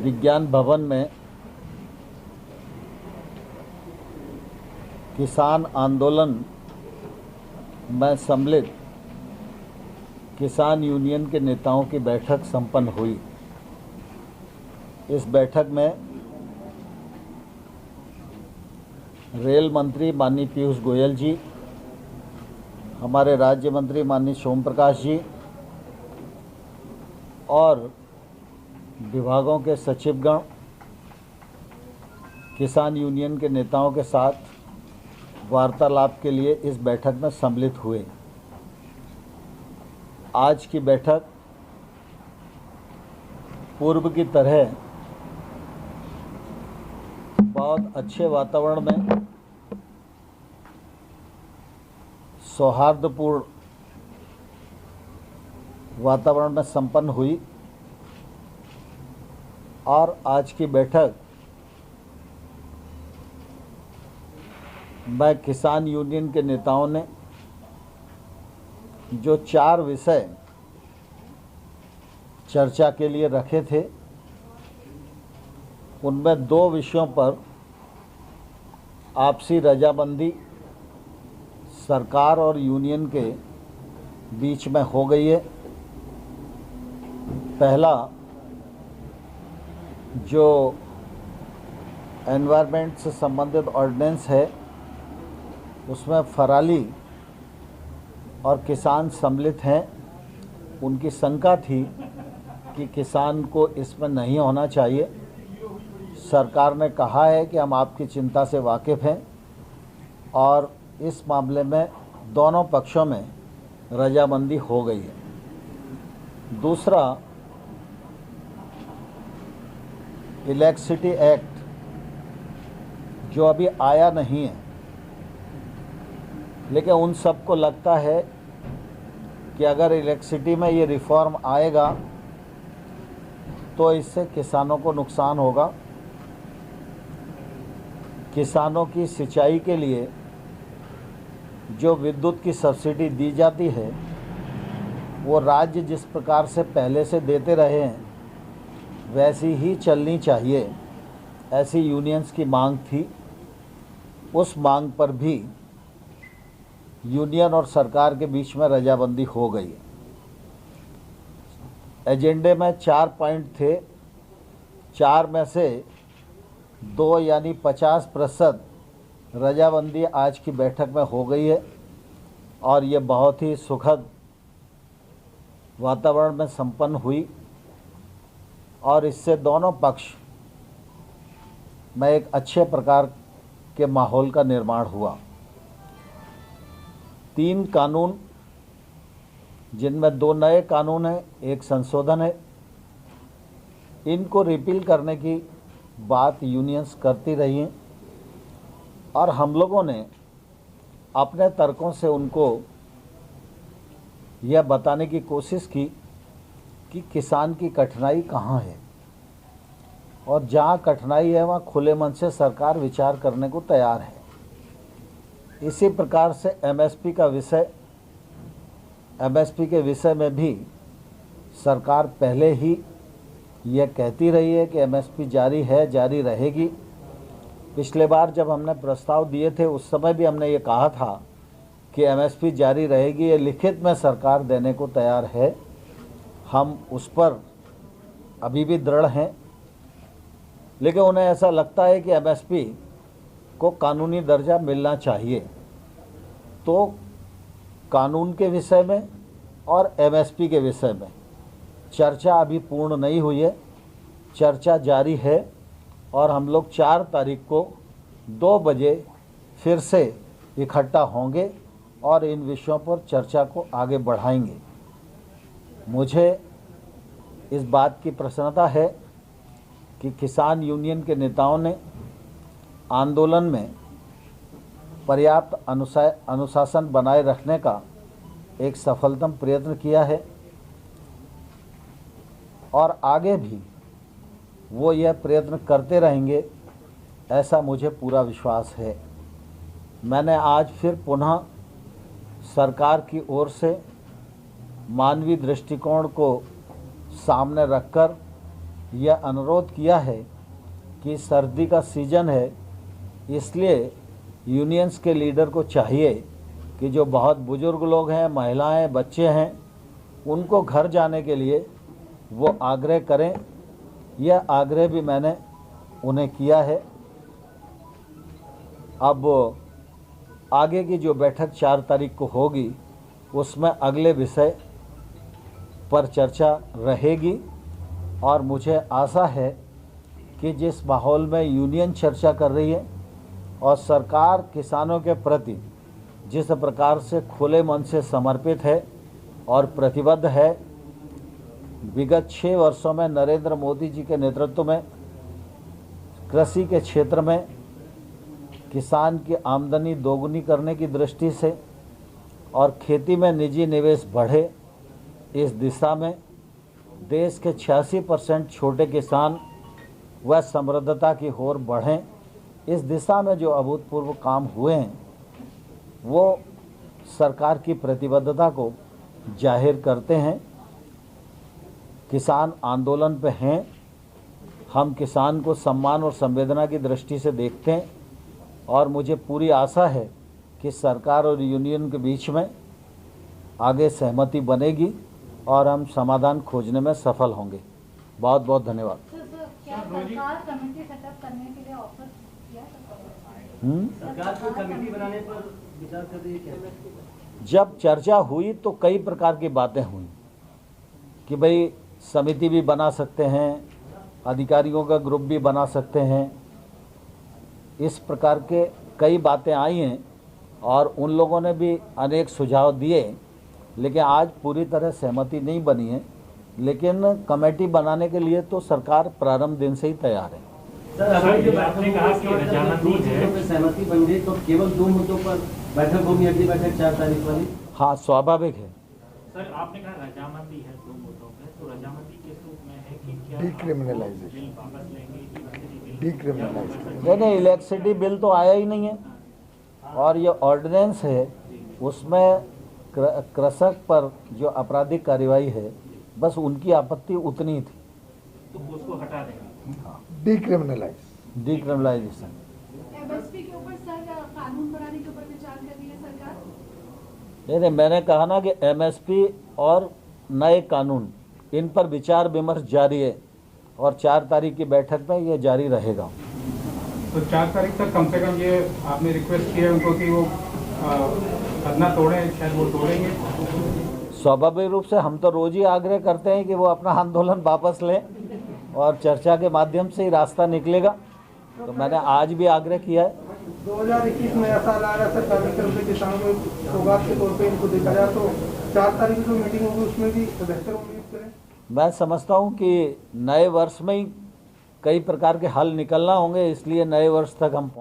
विज्ञान भवन में किसान आंदोलन में सम्मिलित किसान यूनियन के नेताओं की बैठक संपन्न हुई। इस बैठक में रेल मंत्री माननीय पीयूष गोयल जी, हमारे राज्य मंत्री माननीय सोम प्रकाश जी और विभागों के सचिवगण किसान यूनियन के नेताओं के साथ वार्तालाप के लिए इस बैठक में सम्मिलित हुए। आज की बैठक पूर्व की तरह बहुत अच्छे वातावरण में सौहार्दपूर्ण वातावरण में संपन्न हुई और आज की बैठक में किसान यूनियन के नेताओं ने जो 4 विषय चर्चा के लिए रखे थे, उनमें 2 विषयों पर आपसी रजामंदी सरकार और यूनियन के बीच में हो गई है। पहला जो एनवायरनमेंट से संबंधित ऑर्डिनेंस है, उसमें फराली और किसान सम्मिलित हैं। उनकी शंका थी कि किसान को इसमें नहीं होना चाहिए। सरकार ने कहा है कि हम आपकी चिंता से वाकिफ़ हैं और इस मामले में दोनों पक्षों में रजामंदी हो गई है। दूसरा, इलेक्ट्रिसिटी एक्ट जो अभी आया नहीं है, लेकिन उन सबको लगता है कि अगर इलेक्ट्रिसिटी में ये रिफॉर्म आएगा तो इससे किसानों को नुकसान होगा। किसानों की सिंचाई के लिए जो विद्युत की सब्सिडी दी जाती है, वो राज्य जिस प्रकार से पहले से देते रहे हैं वैसी ही चलनी चाहिए, ऐसी यूनियंस की मांग थी। उस मांग पर भी यूनियन और सरकार के बीच में रजामंदी हो गई। एजेंडे में 4 पॉइंट थे, 4 में से 2 यानी 50% रजामंदी आज की बैठक में हो गई है और ये बहुत ही सुखद वातावरण में संपन्न हुई और इससे दोनों पक्ष में एक अच्छे प्रकार के माहौल का निर्माण हुआ। 3 कानून, जिनमें 2 नए कानून हैं, 1 संशोधन है, इनको रिपील करने की बात यूनियंस करती रही हैं और हम लोगों ने अपने तर्कों से उनको यह बताने की कोशिश की कि किसान की कठिनाई कहाँ है और जहाँ कठिनाई है वहाँ खुले मन से सरकार विचार करने को तैयार है। इसी प्रकार से एमएसपी के विषय में भी सरकार पहले ही यह कहती रही है कि एमएसपी जारी है, जारी रहेगी। पिछले बार जब हमने प्रस्ताव दिए थे उस समय भी हमने ये कहा था कि एमएसपी जारी रहेगी, ये लिखित में सरकार देने को तैयार है। हम उस पर अभी भी दृढ़ हैं, लेकिन उन्हें ऐसा लगता है कि एमएसपी को कानूनी दर्जा मिलना चाहिए। तो कानून के विषय में और एमएसपी के विषय में चर्चा अभी पूर्ण नहीं हुई है, चर्चा जारी है और हम लोग 4 तारीख को 2 बजे फिर से इकट्ठा होंगे और इन विषयों पर चर्चा को आगे बढ़ाएंगे। मुझे इस बात की प्रसन्नता है कि किसान यूनियन के नेताओं ने आंदोलन में पर्याप्त अनुशासन बनाए रखने का एक सफलतम प्रयत्न किया है और आगे भी वो यह प्रयत्न करते रहेंगे, ऐसा मुझे पूरा विश्वास है। मैंने आज फिर पुनः सरकार की ओर से मानवीय दृष्टिकोण को सामने रखकर यह अनुरोध किया है कि सर्दी का सीज़न है, इसलिए यूनियंस के लीडर को चाहिए कि जो बहुत बुजुर्ग लोग हैं, महिलाएं, बच्चे हैं, उनको घर जाने के लिए वो आग्रह करें। यह आग्रह भी मैंने उन्हें किया है। अब आगे की जो बैठक 4 तारीख को होगी उसमें अगले विषय पर चर्चा रहेगी और मुझे आशा है कि जिस माहौल में यूनियन चर्चा कर रही है और सरकार किसानों के प्रति जिस प्रकार से खुले मन से समर्पित है और प्रतिबद्ध है, विगत 6 वर्षों में नरेंद्र मोदी जी के नेतृत्व में कृषि के क्षेत्र में किसान की आमदनी दोगुनी करने की दृष्टि से और खेती में निजी निवेश बढ़े, इस दिशा में देश के 86% छोटे किसान व समृद्धता की ओर बढ़ें, इस दिशा में जो अभूतपूर्व काम हुए हैं वो सरकार की प्रतिबद्धता को जाहिर करते हैं। किसान आंदोलन पे हैं, हम किसान को सम्मान और संवेदना की दृष्टि से देखते हैं और मुझे पूरी आशा है कि सरकार और यूनियन के बीच में आगे सहमति बनेगी और हम समाधान खोजने में सफल होंगे। बहुत बहुत धन्यवाद। क्या सरकार कमेटी सेटअप करने के लिए ऑफर किया? सरकार को कमेटी बनाने पर विचार कर रही है क्या? जब चर्चा हुई तो कई प्रकार की बातें हुई कि भाई समिति भी बना सकते हैं, अधिकारियों का ग्रुप भी बना सकते हैं, इस प्रकार के कई बातें आई हैं और उन लोगों ने भी अनेक सुझाव दिए, लेकिन आज पूरी तरह सहमति नहीं बनी है। लेकिन कमेटी बनाने के लिए तो सरकार प्रारंभ दिन से ही तैयार है। सर, जब आपने कहा कि रजामंदी है, सहमति बन गई तो केवल 2 मुद्दों पर बैठक होगी, अगली बैठक 4 तारीख वाली? हाँ, स्वाभाविक है। सर, आपने कहा रजामंदी है 2 मुद्दों पे, तो रजामंदी किस रूप में है कि क्या डिक्रिमिनलाइजेशन, बिल वापस लेंगे कि डिक्रिमिनलाइजेशन? नहीं, इलेक्ट्रिसिटी बिल तो आया ही नहीं है और ये ऑर्डिनेंस है, उसमें कृषक पर जो आपराधिक कार्रवाई है बस उनकी आपत्ति उतनी थी। तो उसको हटा देंगे। डिक्रिमिनलाइजेशन। एमएसपी के ऊपर सर कानून बनाने के ऊपर विचार कर रही है सरकार? नहीं, मैंने कहा ना कि एमएसपी और नए कानून, इन पर विचार विमर्श जारी है और 4 तारीख की बैठक में ये जारी रहेगा। तो 4 तारीख तक कम से कम ये आपने रिक्वेस्ट किया उनको कि वो धरना तोड़ें, शायद वो तोड़ेंगे? स्वाभाविक रूप से हम तो रोज ही आग्रह करते हैं कि वो अपना आंदोलन वापस लें और चर्चा के माध्यम से ही रास्ता निकलेगा, तो मैंने आज भी आग्रह किया है। 2021 में ऐसा आ रहा है सरकार की तरफ से किसानों को सौगात के तौर पे इनको देखा जाए, तो 4 तारीख की जो मीटिंग होगी उसमें भी बेहतर उम्मीद करें। मैं समझता हूँ कि नए वर्ष में ही कई प्रकार के हल निकलना होंगे, इसलिए नए वर्ष तक हम